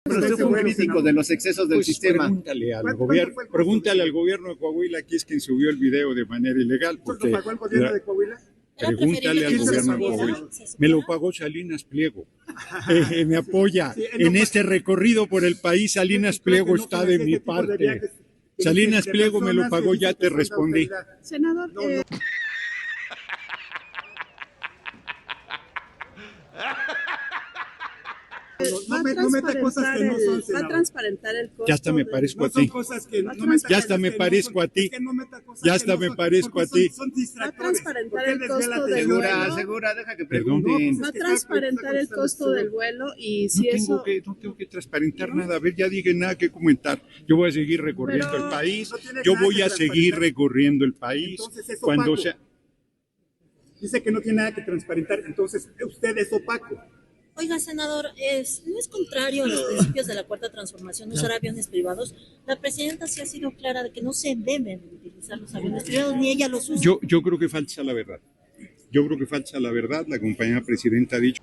Usted fue un crítico de los excesos del sistema. Pregúntale al gobierno de Coahuila, aquí es quien subió el video de manera ilegal. ¿Cuánto pagó el gobierno de Coahuila? Pregúntale al gobierno de Coahuila. Me lo pagó Salinas Pliego. Me apoya. En este recorrido por el país, Salinas Pliego está de mi parte. Salinas Pliego me lo pagó, ya te respondí. Senador, No meta cosas que no son, va a transparentar el costo. Ya hasta me parezco a ti. Ya hasta me parezco a ti. Ya hasta me parezco a ti. Va a transparentar el costo del vuelo. Segura, deja que Perdón. pregunten. Va a transparentar el costo del vuelo y si No tengo que transparentar nada. A ver, ya dije nada que comentar. Yo voy a seguir recorriendo el país. Yo voy a seguir recorriendo el país. Cuando sea. Dice que no tiene nada que transparentar, entonces usted es opaco. Oiga, senador, ¿no es contrario a los principios de la Cuarta Transformación usar aviones privados? La presidenta sí ha sido clara de que no se deben utilizar los aviones privados, ni ella los usa. Yo creo que falta la verdad. Yo creo que falta la verdad. La compañera presidenta ha dicho.